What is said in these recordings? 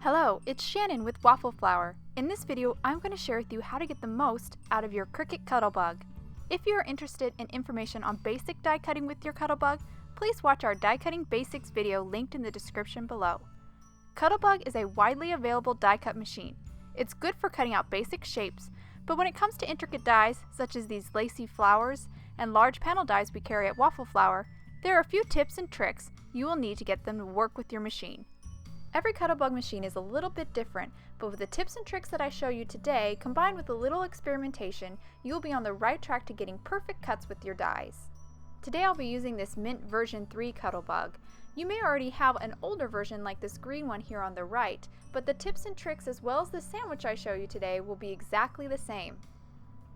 Hello, it's Shannon with Waffle Flower. In this video, I'm going to share with you how to get the most out of your Cricut Cuttlebug. If you are interested in information on basic die cutting with your Cuttlebug, please watch our die cutting basics video linked in the description below. Cuttlebug is a widely available die cut machine. It's good for cutting out basic shapes, but when it comes to intricate dies, such as these lacy flowers and large panel dies we carry at Waffle Flower, there are a few tips and tricks you will need to get them to work with your machine. Every Cuttlebug machine is a little bit different, but with the tips and tricks that I show you today, combined with a little experimentation, you'll be on the right track to getting perfect cuts with your dies. Today I'll be using this Mint version 3 Cuttlebug. You may already have an older version like this green one here on the right, but the tips and tricks as well as the sandwich I show you today will be exactly the same.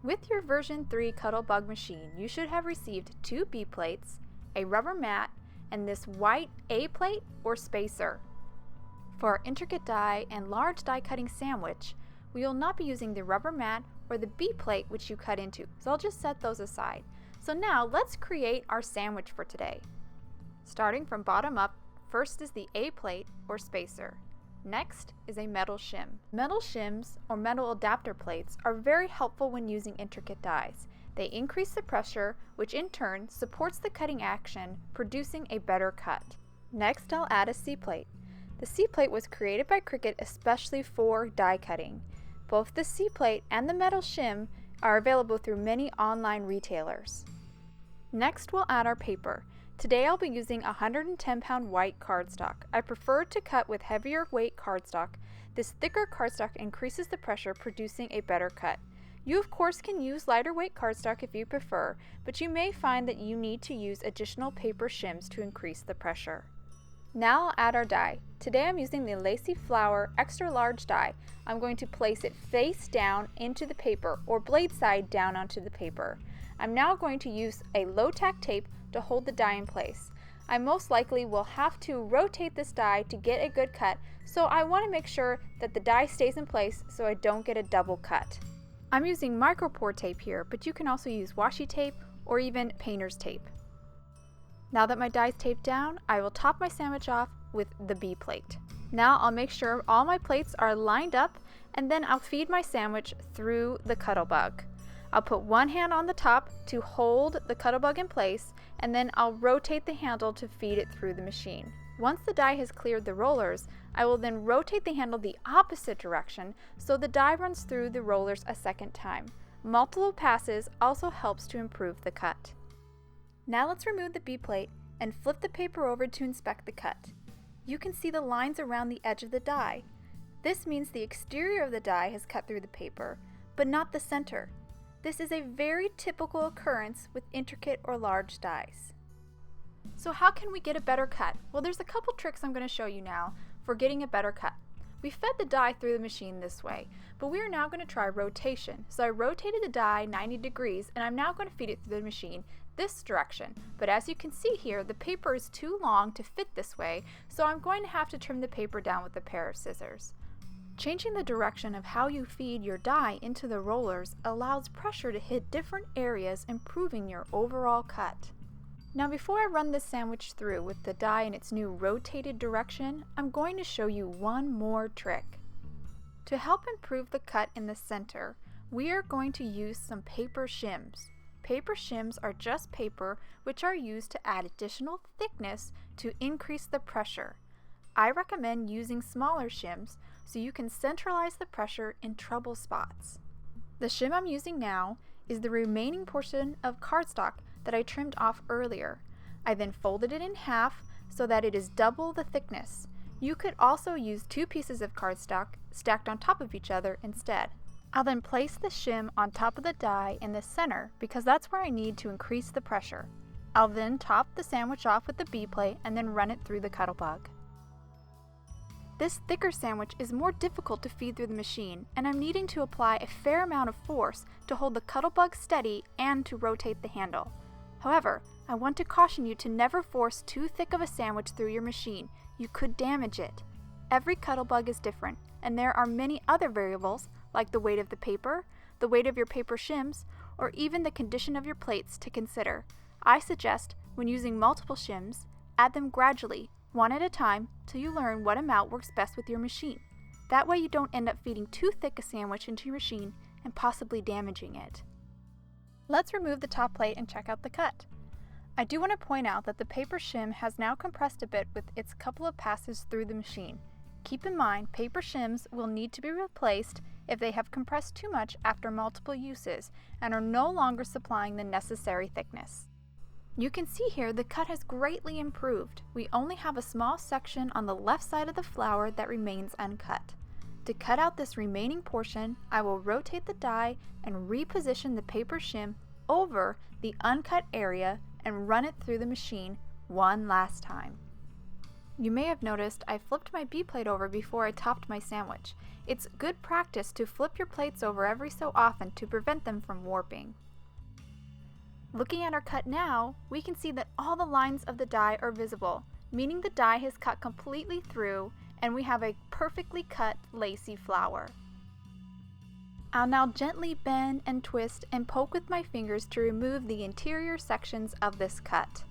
With your version 3 Cuttlebug machine, you should have received 2 B plates, a rubber mat, and this white A plate or spacer. For our intricate die and large die cutting sandwich, we will not be using the rubber mat or the B plate which you cut into, so I'll just set those aside. So now let's create our sandwich for today. Starting from bottom up, first is the A plate or spacer. Next is a metal shim. Metal shims or metal adapter plates are very helpful when using intricate dies. They increase the pressure, which in turn supports the cutting action, producing a better cut. Next, I'll add a C plate. The C plate was created by Cricut especially for die cutting. Both the C plate and the metal shim are available through many online retailers. Next, we'll add our paper. Today I'll be using 110-pound white cardstock. I prefer to cut with heavier weight cardstock. This thicker cardstock increases the pressure, producing a better cut. You of course can use lighter weight cardstock if you prefer, but you may find that you need to use additional paper shims to increase the pressure. Now I'll add our die. Today I'm using the Lacy Flower extra large die. I'm going to place it face down into the paper or blade side down onto the paper. I'm now going to use a low tack tape to hold the die in place. I most likely will have to rotate this die to get a good cut, so I want to make sure that the die stays in place so I don't get a double cut. I'm using micropore tape here, but you can also use washi tape or even painter's tape. Now that my die is taped down, I will top my sandwich off with the B plate. Now I'll make sure all my plates are lined up, and then I'll feed my sandwich through the Cuttlebug. I'll put one hand on the top to hold the Cuttlebug in place, and then I'll rotate the handle to feed it through the machine. Once the die has cleared the rollers, I will then rotate the handle the opposite direction so the die runs through the rollers a second time. Multiple passes also helps to improve the cut. Now let's remove the B plate and flip the paper over to inspect the cut. You can see the lines around the edge of the die. This means the exterior of the die has cut through the paper, but not the center. This is a very typical occurrence with intricate or large dies. So how can we get a better cut? Well, there's a couple tricks I'm going to show you now for getting a better cut. We fed the die through the machine this way, but we are now going to try rotation. So I rotated the die 90 degrees and I'm now going to feed it through the machine this direction. But as you can see here, the paper is too long to fit this way, so I'm going to have to trim the paper down with a pair of scissors. Changing the direction of how you feed your die into the rollers allows pressure to hit different areas, improving your overall cut. Now before I run this sandwich through with the die in its new rotated direction, I'm going to show you one more trick. To help improve the cut in the center, we are going to use some paper shims. Paper shims are just paper which are used to add additional thickness to increase the pressure. I recommend using smaller shims so you can centralize the pressure in trouble spots. The shim I'm using now is the remaining portion of cardstock that I trimmed off earlier. I then folded it in half so that it is double the thickness. You could also use 2 pieces of cardstock stacked on top of each other instead. I'll then place the shim on top of the die in the center because that's where I need to increase the pressure. I'll then top the sandwich off with the B plate and then run it through the Cuttlebug. This thicker sandwich is more difficult to feed through the machine, and I'm needing to apply a fair amount of force to hold the Cuttlebug steady and to rotate the handle. However, I want to caution you to never force too thick of a sandwich through your machine. You could damage it. Every Cuttlebug is different, and there are many other variables like the weight of the paper, the weight of your paper shims, or even the condition of your plates to consider. I suggest, when using multiple shims, add them gradually, one at a time, till you learn what amount works best with your machine. That way you don't end up feeding too thick a sandwich into your machine and possibly damaging it. Let's remove the top plate and check out the cut. I do want to point out that the paper shim has now compressed a bit with its couple of passes through the machine. Keep in mind, paper shims will need to be replaced if they have compressed too much after multiple uses and are no longer supplying the necessary thickness. You can see here the cut has greatly improved. We only have a small section on the left side of the flower that remains uncut. To cut out this remaining portion, I will rotate the die and reposition the paper shim over the uncut area and run it through the machine one last time. You may have noticed I flipped my B plate over before I topped my sandwich. It's good practice to flip your plates over every so often to prevent them from warping. Looking at our cut now, we can see that all the lines of the die are visible, meaning the die has cut completely through and we have a perfectly cut lacy flower. I'll now gently bend and twist and poke with my fingers to remove the interior sections of this cut.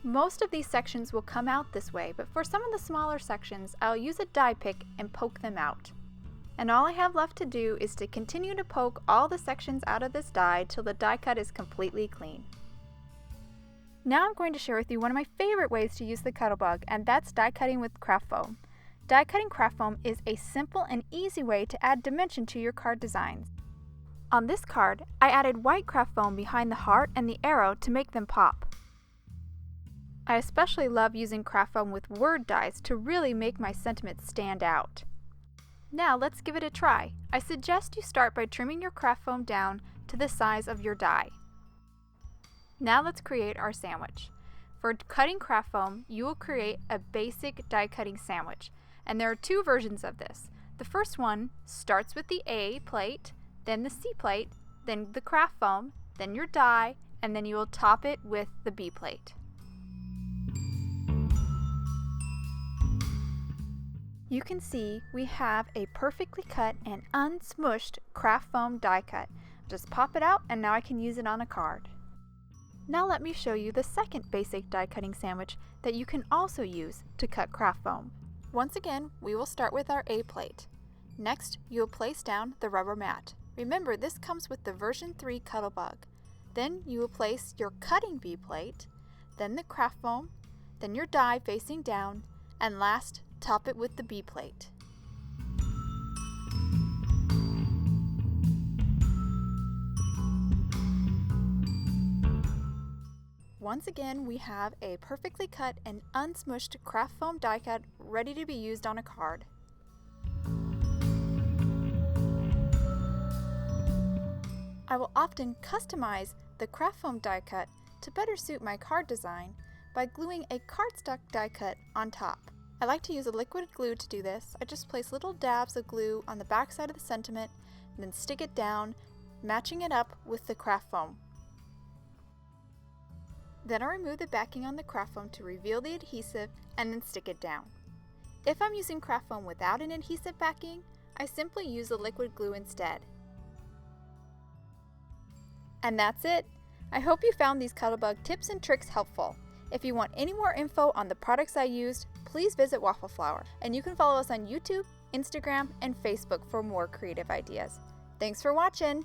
Most of these sections will come out this way, but for some of the smaller sections, I'll use a die pick and poke them out. And all I have left to do is to continue to poke all the sections out of this die till the die cut is completely clean. Now I'm going to share with you one of my favorite ways to use the Cuttlebug, and that's die cutting with craft foam. Die cutting craft foam is a simple and easy way to add dimension to your card designs. On this card, I added white craft foam behind the heart and the arrow to make them pop. I especially love using craft foam with word dies to really make my sentiments stand out. Now let's give it a try. I suggest you start by trimming your craft foam down to the size of your die. Now let's create our sandwich. For cutting craft foam, you will create a basic die cutting sandwich, and there are two versions of this. The first one starts with the A plate, then the C plate, then the craft foam, then your die, and then you will top it with the B plate. You can see we have a perfectly cut and unsmushed craft foam die cut. Just pop it out and now I can use it on a card. Now let me show you the second basic die cutting sandwich that you can also use to cut craft foam. Once again, we will start with our A plate. Next, you will place down the rubber mat. Remember, this comes with the version 3 Cuttlebug. Then you will place your cutting B plate, then the craft foam, then your die facing down, and last, top it with the B plate. Once again, we have a perfectly cut and unsmushed craft foam die cut ready to be used on a card. I will often customize the craft foam die cut to better suit my card design by gluing a cardstock die cut on top. I like to use a liquid glue to do this. I just place little dabs of glue on the back side of the sentiment and then stick it down, matching it up with the craft foam. Then I remove the backing on the craft foam to reveal the adhesive and then stick it down. If I'm using craft foam without an adhesive backing, I simply use the liquid glue instead. And that's it! I hope you found these Cuttlebug tips and tricks helpful. If you want any more info on the products I used, please visit Waffle Flower, and you can follow us on YouTube, Instagram, and Facebook for more creative ideas. Thanks for watching!